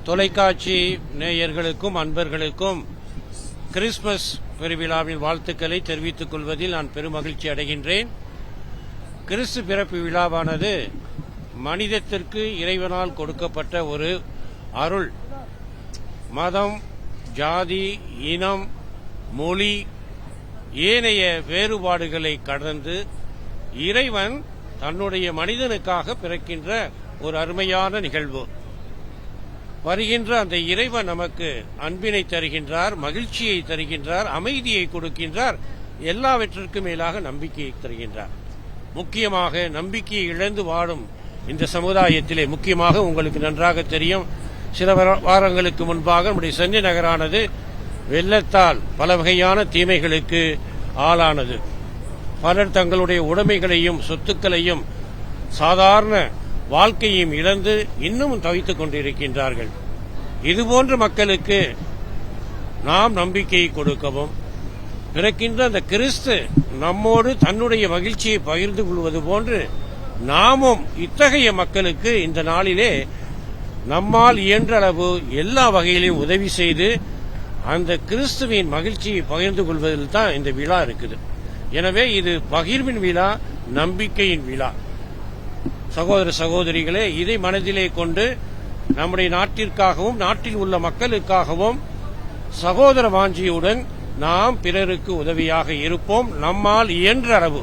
தொலைக்காட்சி நேயர்களுக்கும் அன்பர்களுக்கும் கிறிஸ்துமஸ் பெருவிழாவின் வாழ்த்துக்களை தெரிவித்துக் கொள்வதில் நான் பெருமகிழ்ச்சி அடைகின்றேன். கிறிஸ்து பிறப்பு விழாவானது மனிதத்திற்கு இறைவனால் கொடுக்கப்பட்ட ஒரு அருள். மதம், ஜாதி, இனம், மொழி, ஏனைய வேறுபாடுகளை கடந்து இறைவன் தன்னுடைய மனிதனுக்காக பிறக்கின்ற ஒரு அருமையான நிகழ்வு. வருகின்ற அந்த இறைவன் நமக்கு அன்பினை தருகின்றார், மகிழ்ச்சியை தருகின்றார், அமைதியை கொடுக்கின்றார், எல்லாவற்றிற்கும் மேலாக நம்பிக்கையை தருகின்றார். முக்கியமாக நம்பிக்கையை இழந்து வாழும் இந்த சமுதாயத்திலே, முக்கியமாக உங்களுக்கு நன்றாக தெரியும், சில வாரங்களுக்கு முன்பாக நம்முடைய சென்னை நகரானது வெள்ளத்தால் பல வகையான தீமைகளுக்கு ஆளானது. பலர் தங்களுடைய உடைமைகளையும் சொத்துக்களையும் சாதாரண வாழ்க்கையும் இழந்து இன்னும் தவித்துக் கொண்டிருக்கின்றார்கள். இதுபோன்ற மக்களுக்கு நாம் நம்பிக்கையை கொடுக்கவும், பிறக்கின்ற அந்த கிறிஸ்து நம்மோடு தன்னுடைய மகிழ்ச்சியை பகிர்ந்து கொள்வது போன்று நாமும் இத்தகைய மக்களுக்கு இந்த நாளிலே நம்மால் இயன்ற அளவு எல்லா வகையிலும் உதவி செய்து அந்த கிறிஸ்துவின் மகிழ்ச்சியை பகிர்ந்து கொள்வதில் தான் இந்த விழா இருக்குது. எனவே இது பகிர்வின் விழா, நம்பிக்கையின் விழா. சகோதர சகோதரிகளே, இதை மனதிலே கொண்டு நம்முடைய நாட்டிற்காகவும் நாட்டில் உள்ள மக்களுக்காகவும் சகோதர வாஞ்சியுடன் நாம் பிறருக்கு உதவியாக இருப்போம். நம்மால் இயன்ற அளவு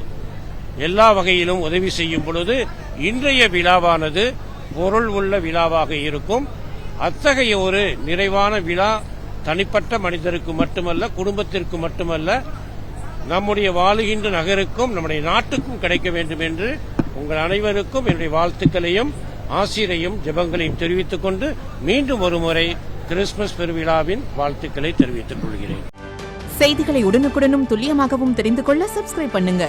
எல்லா வகையிலும் உதவி செய்யும் பொழுது இன்றைய விழாவானது பொருள் உள்ள விழாவாக இருக்கும். அத்தகைய ஒரு நிறைவான விழா தனிப்பட்ட மனிதருக்கு மட்டுமல்ல, குடும்பத்திற்கு மட்டுமல்ல, நம்முடைய வாழுகின்ற நகருக்கும் நம்முடைய நாட்டுக்கும் கிடைக்க வேண்டும் என்று உங்கள் அனைவருக்கும் என்னுடைய வாழ்த்துக்களையும் ஆசிரையும் ஜெபங்களையும் தெரிவித்துக் கொண்டு மீண்டும் ஒருமுறை கிறிஸ்துமஸ் பெருவிழாவின் வாழ்த்துக்களை தெரிவித்துக் கொள்கிறேன். செய்திகளை உடனுக்குடனும் துல்லியமாகவும் தெரிந்து கொள்ள சப்ஸ்கிரைப் பண்ணுங்க.